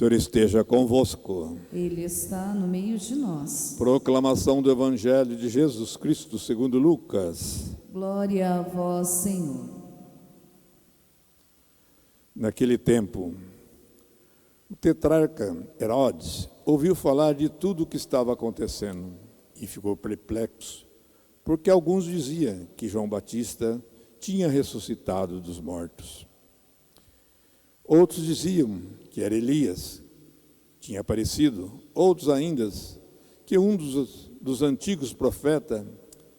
Senhor esteja convosco. Ele está no meio de nós. Proclamação do Evangelho de Jesus Cristo segundo Lucas. Glória a vós, Senhor. Naquele tempo, o tetrarca Herodes ouviu falar de tudo o que estava acontecendo e ficou perplexo, porque alguns diziam que João Batista tinha ressuscitado dos mortos. Outros diziam que era Elias, tinha aparecido. Outros ainda, que um dos antigos profetas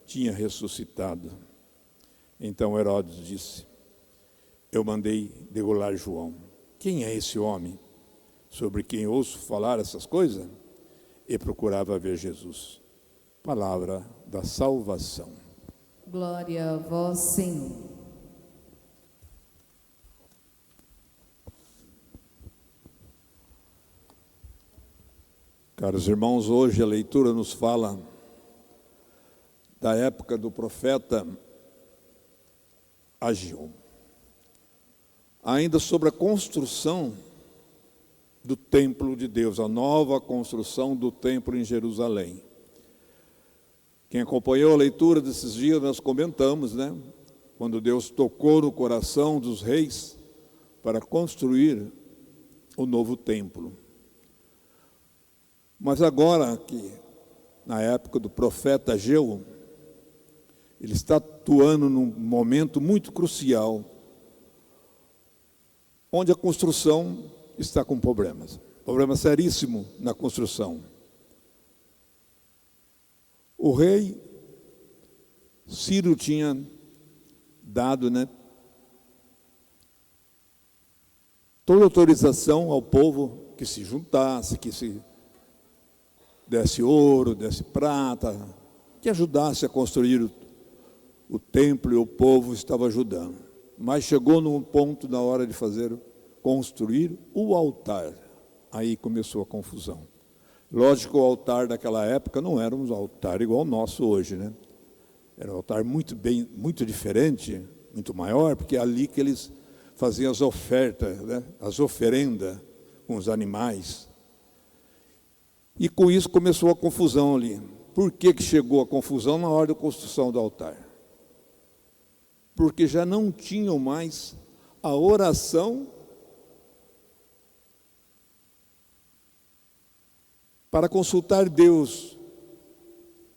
tinha ressuscitado. Então Herodes disse: eu mandei degolar João. Quem é esse homem sobre quem ouço falar essas coisas? E procurava ver Jesus. Palavra da salvação. Glória a vós, Senhor. Caros irmãos, hoje a leitura nos fala da época do profeta Ageu. Ainda sobre a construção do templo de Deus, a nova construção do templo em Jerusalém. Quem acompanhou a leitura desses dias, nós comentamos, quando Deus tocou no coração dos reis para construir o novo templo. Mas agora, aqui, na época do profeta Ageu, ele está atuando num momento muito crucial, onde a construção está com problemas. Problema seríssimo na construção. O rei Ciro tinha dado, toda autorização ao povo que se juntasse, que se desse ouro, desse prata, que ajudasse a construir o templo, e o povo estava ajudando. Mas chegou num ponto na hora de construir o altar. Aí começou a confusão. Lógico, o altar daquela época não era um altar igual ao nosso hoje, Era um altar muito diferente, muito maior, porque é ali que eles faziam as ofertas, as oferendas com os animais. E com isso começou a confusão ali. Por que chegou a confusão na hora da construção do altar? Porque já não tinham mais a oração para consultar Deus,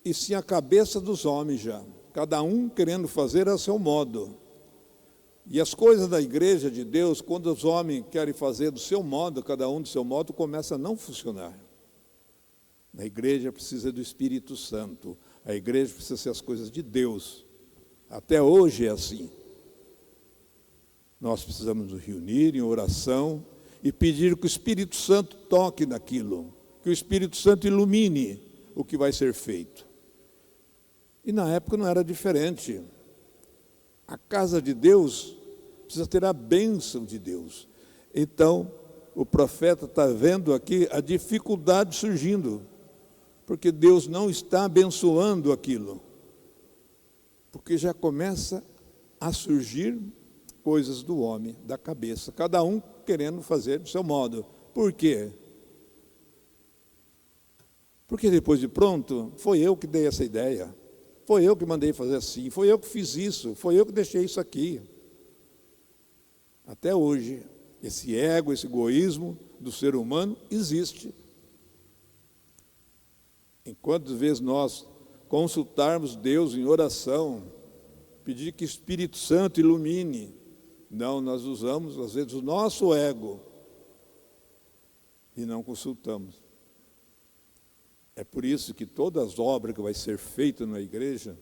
e sim a cabeça dos homens já, cada um querendo fazer a seu modo. E as coisas da igreja de Deus, quando os homens querem fazer do seu modo, cada um do seu modo, começa a não funcionar. A igreja precisa do Espírito Santo, a igreja precisa ser as coisas de Deus. Até hoje é assim. Nós precisamos nos reunir em oração e pedir que o Espírito Santo toque naquilo, que o Espírito Santo ilumine o que vai ser feito. E na época não era diferente. A casa de Deus precisa ter a bênção de Deus. Então, o profeta está vendo aqui a dificuldade surgindo, porque Deus não está abençoando aquilo, porque já começa a surgir coisas do homem, da cabeça, cada um querendo fazer do seu modo. Por quê? Porque depois de pronto, foi eu que dei essa ideia, foi eu que mandei fazer assim, foi eu que fiz isso, foi eu que deixei isso aqui. Até hoje, esse ego, esse egoísmo do ser humano existe. Enquanto vezes nós consultarmos Deus em oração, pedir que o Espírito Santo ilumine, não, nós usamos às vezes o nosso ego e não consultamos. É por isso que todas as obras que vai ser feita na igreja,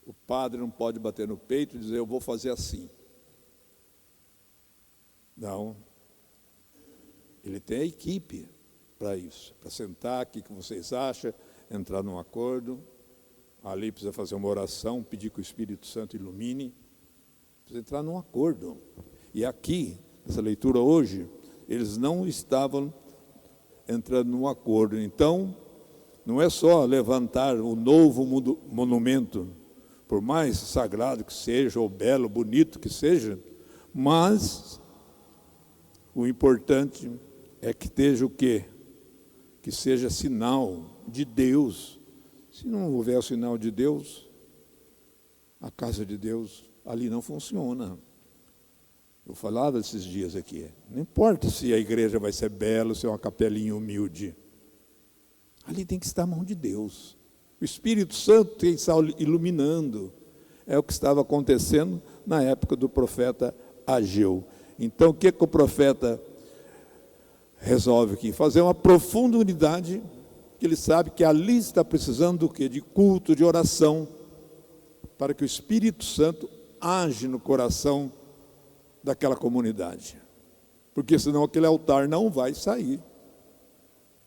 o padre não pode bater no peito e dizer, eu vou fazer assim. Não. Ele tem a equipe para isso, para sentar aqui, o que vocês acham, entrar num acordo. Ali precisa fazer uma oração, pedir que o Espírito Santo ilumine, precisa entrar num acordo. E aqui, nessa leitura hoje, eles não estavam entrando num acordo. Então, não é só levantar o novo monumento, por mais sagrado que seja, ou belo, bonito que seja, mas o importante é que esteja o quê? Que seja sinal de Deus. Se não houver o sinal de Deus, a casa de Deus ali não funciona. Eu falava esses dias aqui, não importa se a igreja vai ser bela, se é uma capelinha humilde. Ali tem que estar a mão de Deus. O Espírito Santo tem que estar iluminando. É o que estava acontecendo na época do profeta Ageu. Então, o que o profeta resolve aqui? Fazer uma profunda unidade, que ele sabe que ali está precisando do quê? De culto, de oração, para que o Espírito Santo age no coração daquela comunidade. Porque senão aquele altar não vai sair.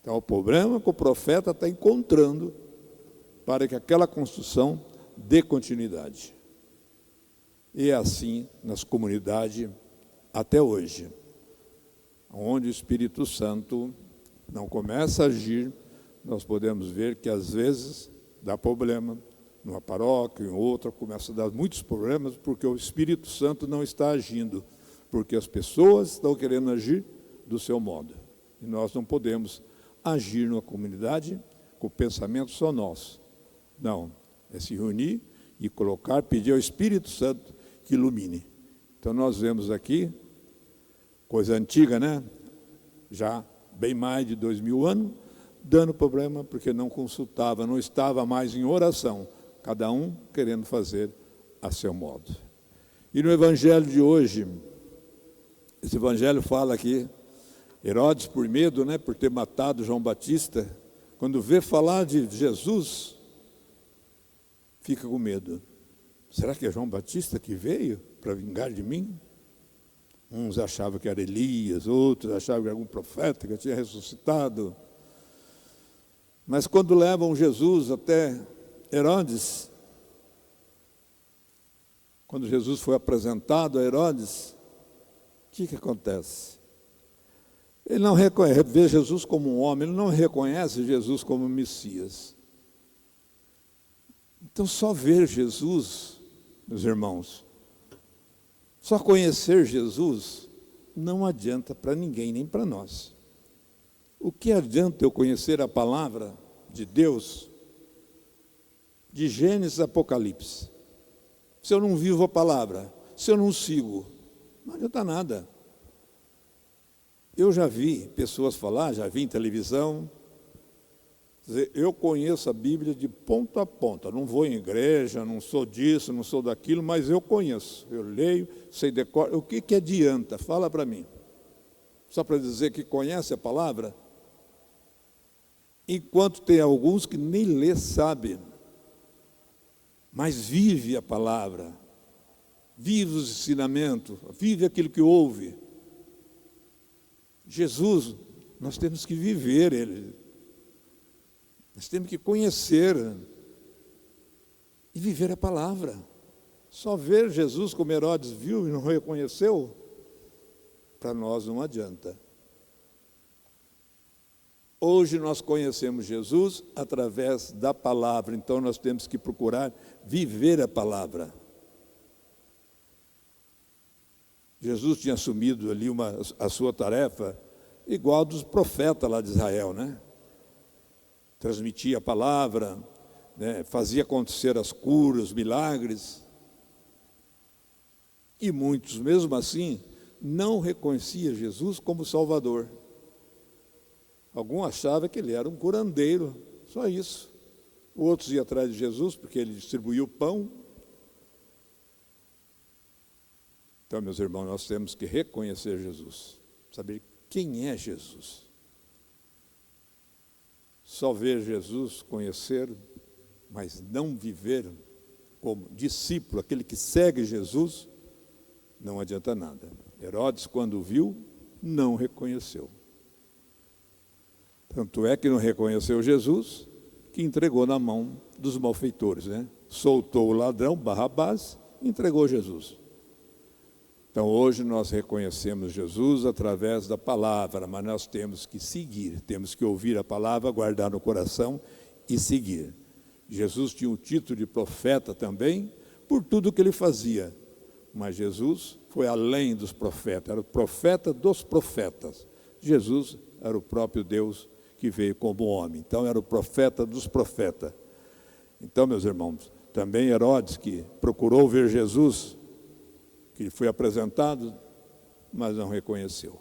Então, o problema que o profeta está encontrando para que aquela construção dê continuidade. E é assim nas comunidades até hoje, onde o Espírito Santo não começa a agir, nós podemos ver que às vezes dá problema, numa paróquia, em outra, começa a dar muitos problemas, porque o Espírito Santo não está agindo, porque as pessoas estão querendo agir do seu modo. E nós não podemos agir numa comunidade com o pensamento só nosso. Não, é se reunir e colocar, pedir ao Espírito Santo que ilumine. Então nós vemos aqui, coisa antiga, né? Já bem mais de 2000 anos, dando problema porque não consultava, não estava mais em oração, cada um querendo fazer a seu modo. E no Evangelho de hoje, esse Evangelho fala aqui, Herodes, por medo, né, por ter matado João Batista, quando vê falar de Jesus, fica com medo. Será que é João Batista que veio para vingar de mim? Uns achavam que era Elias, outros achavam que era algum profeta que tinha ressuscitado. Mas quando levam Jesus até Herodes, quando Jesus foi apresentado a Herodes, o que acontece? Ele não vê Jesus como um homem, ele não reconhece Jesus como Messias. Então, só ver Jesus, meus irmãos, só conhecer Jesus não adianta para ninguém, nem para nós. O que adianta eu conhecer a palavra de Deus, de Gênesis a Apocalipse, se eu não vivo a palavra, se eu não sigo? Não adianta nada. Eu já vi pessoas falar, já vi em televisão, dizer, eu conheço a Bíblia de ponta a ponta, não vou em igreja, não sou disso, não sou daquilo, mas eu conheço, eu leio, sei decorar. O que adianta? Fala para mim. Só para dizer que conhece a palavra? Enquanto tem alguns que nem lê, sabe, mas vive a palavra, vive os ensinamentos, vive aquilo que ouve. Jesus, nós temos que viver Ele, nós temos que conhecer e viver a palavra. Só ver Jesus como Herodes viu e não reconheceu, para nós não adianta. Hoje nós conhecemos Jesus através da palavra, então nós temos que procurar viver a palavra. Jesus tinha assumido ali a sua tarefa igual a dos profetas lá de Israel, né? Transmitia a palavra, né? Fazia acontecer as curas, os milagres. E muitos, mesmo assim, não reconheciam Jesus como Salvador. Alguns achavam que ele era um curandeiro, só isso. Outros iam atrás de Jesus porque ele distribuía o pão. Então, meus irmãos, nós temos que reconhecer Jesus, saber quem é Jesus. Só ver Jesus, conhecer, mas não viver como discípulo, aquele que segue Jesus, não adianta nada. Herodes, quando viu, não reconheceu. Tanto é que não reconheceu Jesus, que entregou na mão dos malfeitores, né? Soltou o ladrão, Barrabás, e entregou Jesus. Então, hoje nós reconhecemos Jesus através da palavra, mas nós temos que seguir, temos que ouvir a palavra, guardar no coração e seguir. Jesus tinha o título de profeta também, por tudo que ele fazia, mas Jesus foi além dos profetas, era o profeta dos profetas. Jesus era o próprio Deus que veio como homem. Então, era o profeta dos profetas. Então, meus irmãos, também Herodes, que procurou ver Jesus, que foi apresentado, mas não reconheceu.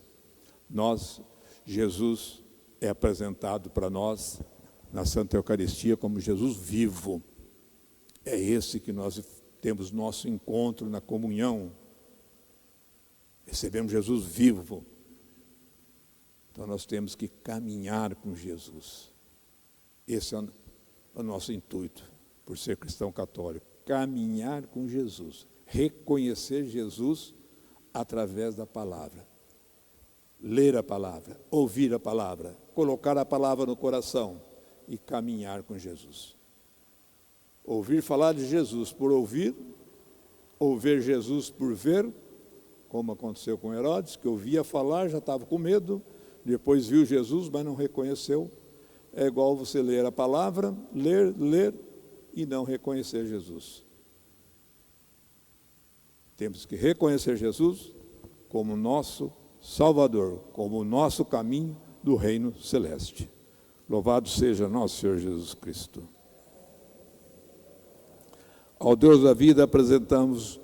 Jesus é apresentado para nós na Santa Eucaristia como Jesus vivo. É esse que nós temos nosso encontro na comunhão. Recebemos Jesus vivo. Então nós temos que caminhar com Jesus. Esse é o nosso intuito, por ser cristão católico. Caminhar com Jesus. Reconhecer Jesus através da palavra. Ler a palavra, ouvir a palavra, colocar a palavra no coração e caminhar com Jesus. Ouvir falar de Jesus por ouvir, ou ver Jesus por ver, como aconteceu com Herodes, que ouvia falar, já estava com medo, depois viu Jesus, mas não reconheceu. É igual você ler a palavra, ler e não reconhecer Jesus. Temos que reconhecer Jesus como nosso Salvador, como o nosso caminho do reino celeste. Louvado seja nosso Senhor Jesus Cristo. Ao Deus da vida apresentamos